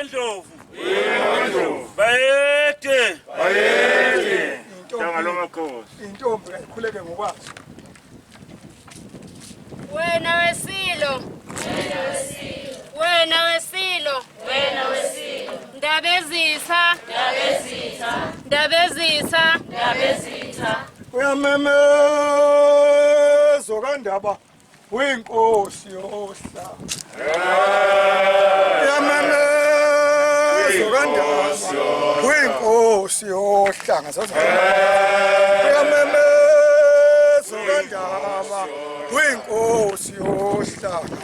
wendlovu bayede Danga lomakhosi. Intombi ayikhuleke ngokwazi. Wena wesilo. Ndabezitha. Uyamemezo kaNdaba wenkosi yohlanga. Uyamemezo kaNdaba wenkosi yohlanga. Uyamemezo kaNdaba wenkosi yohlanga.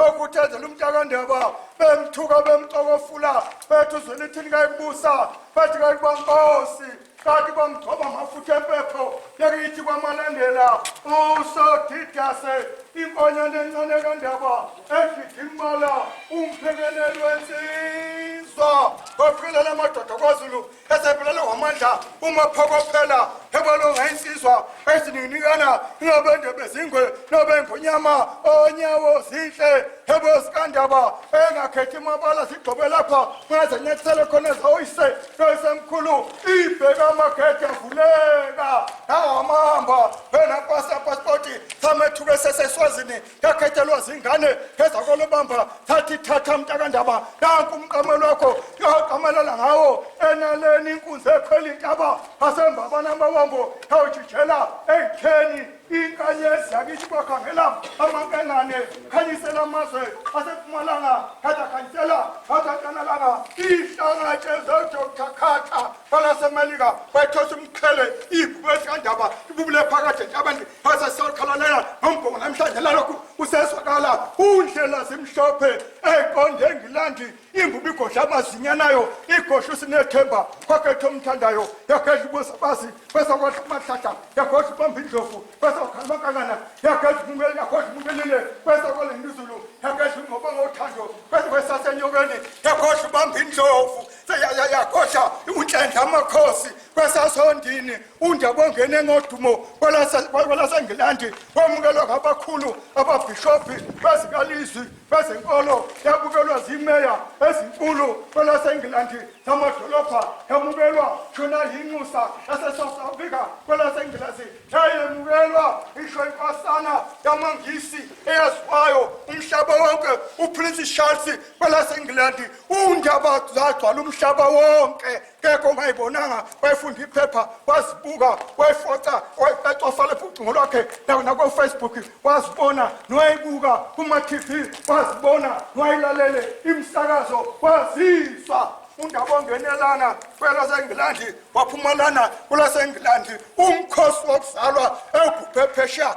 okuthezela umntakandaba bemthuka bemxokofula bethi uzwele thini kayibusa bethi kayibankosi kanti bamgcoba amafutha empepho yakithi kwamalandela usodidase inkonyane encane kandaba edidimala umphekeleli wensizwa waphelela amadoda kwaZulu esephelele wamandla umaphokophela ebalonga insizwa ezininginikana ingabende bezingwe nobengonyama onyawo zinhle ebosikandaba engakhethi mabala sigcobe lapha ungazenyethisele khona ezawoyise noyisemkhulu ibheka amagede avuleka awamahamba benapasapasipoti samethuke seseswazini yakhethelwa zingane ezakolobamba thatha mntakandaba nanku umqamelo wakho yaqamelela ngawo enaleni inkunzi ekhwela intaba asembabana amawambo yawujijela eyitheni inkanyezi yakithi kwakhangela amankengane khanyisela amazwe asepumalanga khanyisela athantanalanga ihlangatshe zodoktakhatha balasemelika bayithosa umqhele ibhube esikandaba ibubule phakathi entabeni asesokhalanela nombongo namhlanje lalokhu useswakala undlela zimhlophe eqonde engilandi imbubi igodla amazinyanayo igosha usinethemba kwakhetho omthandayo yakhedla ubusabasi besakwadla amahlahla yakhodla ubamba indlovu besakhala amankangana yakhodla umungelile besakwala induzulu yakhedla ungoba ngothando besasenyokeni yakhodla ubamba indlovu yakhodla unhlendla amakhosi besasondini undabongene ngodumo kwalasengilandi kwamukelwa ngabakhulu ababhishophi bezikalizwi bezenkolo yabukelwa zimeya ezinkulu kwalasengilandi zamadolobha yamukelwa shona yinxusa yase-South Africa kwalasengilasi yayemukelwa isho inkosana yamangisi eyaziwayo umhlaba wonke uPrince Charles kwalasengilandi undaba zagcwala umhlaba wonke kekho ongayibonanga wayefunda iphepha wazibuka wayifoca wayicofala ucingo lwakhe nakwafacebook wazibona nowayibuka kuma-TV wazibona nowayilalele imsakazo waziswa undaba ongenelana kwelaseNgilandi waphumalana kwelaseNgilandi umkhosi wokuzalwa egubhe phesheya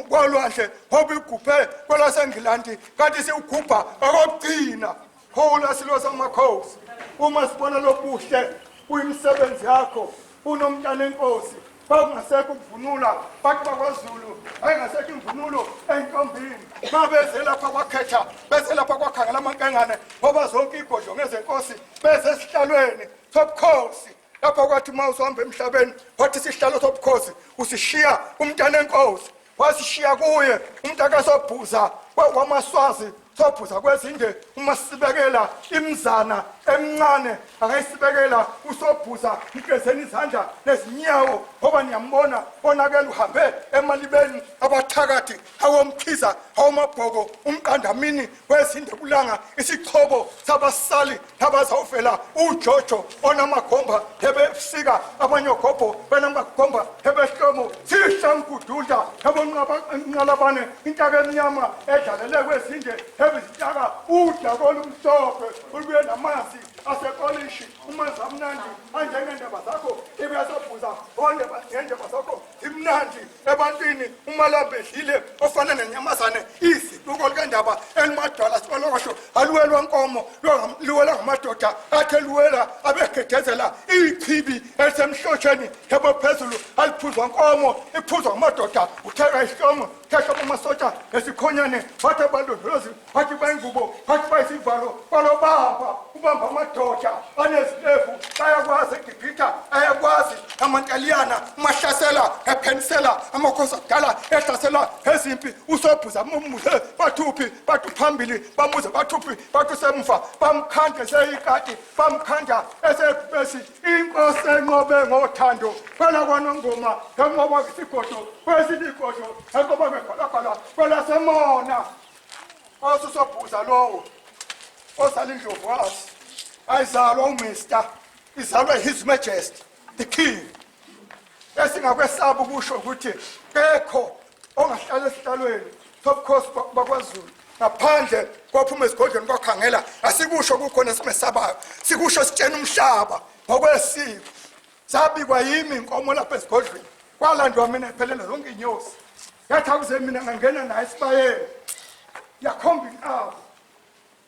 kwolwandle ngoba igubhe kwelaseNgilandi kanti siwugubha okokugcina khona silo samakhosi uma sibona lobuhle kuyimisebenzi yakho unomntana enkosi bakungasekho ukuvunula bathi bakwaZulu ayingasekho imvunulo eyintombini mabeze lapha kwakhetha beze lapha kwakhangela amankengane ngoba zonke igodlo ngezenkosi beze esihlalweni sobukhosi lapha kwathi uma uzohamba emhlabeni wathi isihlalo sobukhosi usishiya umntana enkosi wasishiya kuye umntakasobhuza wamaswazi sobhuza kwezinde uma sibekela imzana emncane akayisibekela usobhuza igezeni izandla nezinyawo ngoba niyambona onakela uhambe emalibeni abathakathi awomkhiza awomabhoko umqandamini wezinde kulanga isichobo sabasali nabazawuvela uJojo onamagomba hebesika abanye ogobho benamagomba hebehlomo sihlamgududla yabonqalabane intaka emnyama edlalele kwezinde hebizitaka udla kolumhlophe olubuye namanzi asekolishi umanzi amnandi anjengendaba zakho ibuyasabhuza ngendaba zakho imnandi ebantwini umalamba edlile ofana nenyamazane izibuko likandaba elimadwala sibalokasho aluwelwa nkomo luwela ngamadoda athe luwela abegedezela ichibi elisemhlotsheni yebo phezulu aliphuzwa nkomo iphuzwa ngamadoda utheka ihlomo thesha kumasotsha esikhonyane wathi abalondolozi wathi bayingubo wathi bayisivalo balobamba ubamba amadoda anezilevu bayakwazi eGibhitha ayakwazi amantaliyana umahlasela ephenisela amakhosi akudala ehlasela ezimpi usobhuza umuze bathuphi bathi phambili bamuze bathuphi bathi semva bamkhanda seyikati bamkhanda esebesi inkosi enqobe ngothando phela kwanongoma ngenqoba isigodlo kwesiligodlo ngoba bekholakhala phela semona osusobhuza lowo osala indlovu wazi ayizalwa uMr izalwa His Majesty the King esingakwesaba ukusho ukuthi kekho ongahlala esihlalweni sobukhosi bakwaZulu ngaphandle kwaphuma esigodlweni kwakhangela asikusho kukhona simesabayo sikusho sitshena umhlaba ngokwesiko sabikwa yimi inkomo lapha esigodlweni kwalandwa mina iphelele zonke inyosi yathi akuze mina ngangena naye esibayeni yakhomba inqaba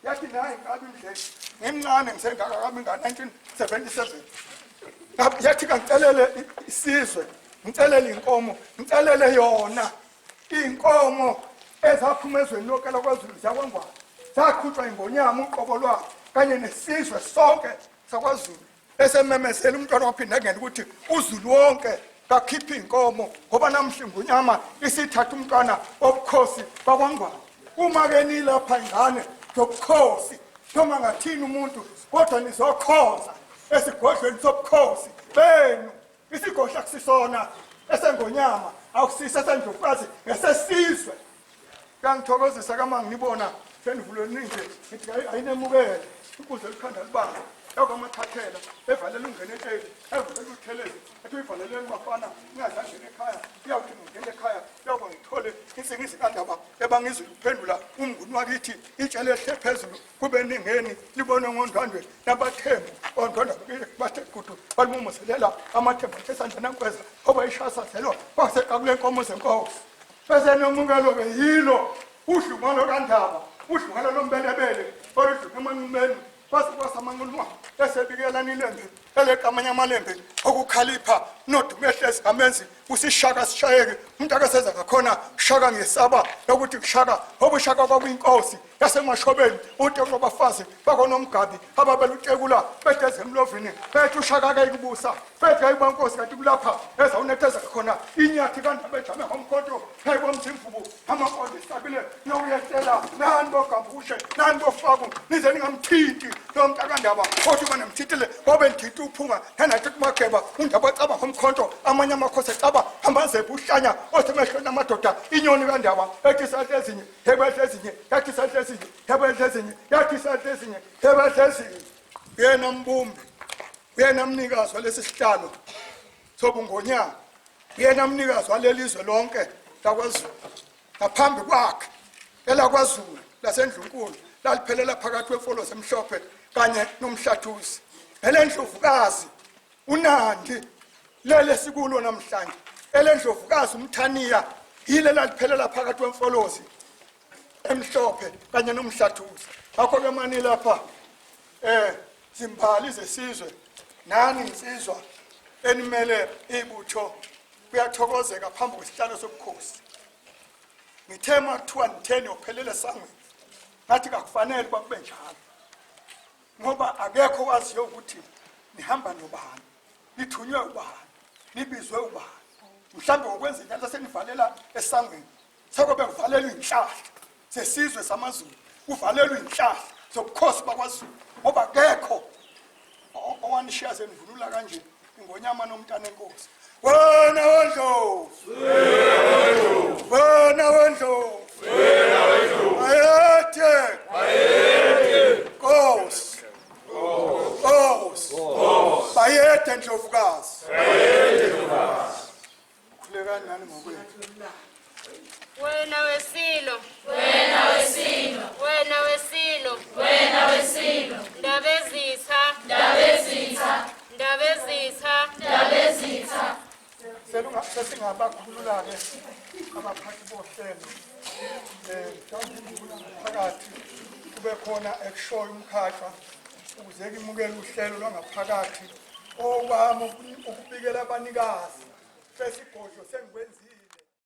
yathi nayi inqaba indlela ngimncane ngisengaka kami nga-1977 yathi kangicelele isizwe ngicelele inkomo ngicelele yona inkomo ezaphuma ezweni lonke lakwaZulu zakwaNgwane zakhutshwa iNgonyama uqobo lwayo kanye nesizwe sonke sakwaZulu esememezela umntwana waphinde angene ukuthi uZulu wonke kakhipha inkomo ngoba namhla iNgonyama isithatha umntwana wobukhosi bakwaNgwane. Uma ke nilapha ingane zobukhosi noma ngathini umuntu kodwa nizokhoza esigodlweni sobukhosi benu. Isigodla akusisona eseNgonyama akusisa eseNdlovukazi ngesesizwe. Kangithokozisa kama ngibona senivulweni nje ngithi ayinemukele ukuze likhanda libanga yakwamathathela evalela ungene etsheli evalela uthelezi ethi uyivaleleni bafana ningazangena ekhaya iyawuthi ngingene ekhaya yawuba ngithole insingisi kandaba ebangizwe uphendula umnguni wakithi itshele ehle phezulu kube ningeni libone ngondwandwe nabathembu ondwandwa bathe gudu balumuselela amathembu esandleni ankweza oba ishasa zelwa kwasekakule nkomo zenkosi bese nomukelo-ke yilo udlungalo kandaba udlungalo lombelebele oludlunga emanqumeni kwasamanquluma esebikelani ilembe eleqa amanye amalembe okukhalipha nodumehlezi amenzi usishaka sishayeke umuntu akaseza ngakhona kushaka ngesaba yokuthi kushaka obushaka kwakuyinkosi yasemashobeni uTeko bafazi bakonomgabi ababelutekula bedeze emlovini bethu ushaka kayikubusa bethu ayibankosi kanti kulapha ezawunetheza khona inyathi kandaba ejame ngomkhonto hayibomzimvubu amakonto esabile nokuyetela nani bogambushe nani bofaku nize ningamthinti nomntakandaba kodwa uba nemthintile ngobe ndithe uphuma nanathi kumageba undaba ecaba ngomkhonto amanye amakhosi ecaba ambazepha uhlanya osemehlweni amadoda inyoni kandaba ethi isahle ezinye hebehle ezinye yathi isahle ezinye hebehle ezinye yathi isahle ezinye hebehle ezinye. Yena mbumbi yena mnikazi walesi sihlalo sobungonyama yena mnikazi walelizwe lonke lakwaZulu ngaphambi kwakhe elakwaZulu laseNdlunkulu laliphelela phakathi kwemfolo zemhlophe kanye nomhlathuzi elendlovukazi uNandi lele sikulo namhlanje elendlovukazi umthaniya yile laliphelela phakathi kwemfolozi emhlophe kanye nomhlathuzi. Ngakho ke mani lapha zimbali zesizwe nani insizwa enimele ibutho kuyathokozeka phambi kwesihlalo sobukhosi. Ngithe makuthiwa nitheni yophelele esangweni ngathi kakufanele kube njalo ngoba akekho waziyo ukuthi nihamba nobani nithunywe ubani nibizwe ubani mhlawumbe ngokwenza inyatha senivalela esangweni sekobe kuvalelwa inhlahla sesizwe samaZulu kuvalelwa inhlahla zobukhosi bakwaZulu ngoba akekho owanishiya senivunula kanje iNgonyama nomntana enkosi. Wena wendlovu wena wendlovu ayethe Nkosi bayethe ndlovukazi khulekani nani ngokwethu. Wena wesilo Wena wesilo, wena wesilo wena wesilo, ndabezitha ndabezitha, ndabezitha ndabezitha. Sesingabakhulula-ke abaphathi bohlelo phakathi kube khona ekushoyo umkhathwa ukuze kimukele uhlelo lwangaphakathi okwami ukubikela abanikazi besigodlo sengikwenzile.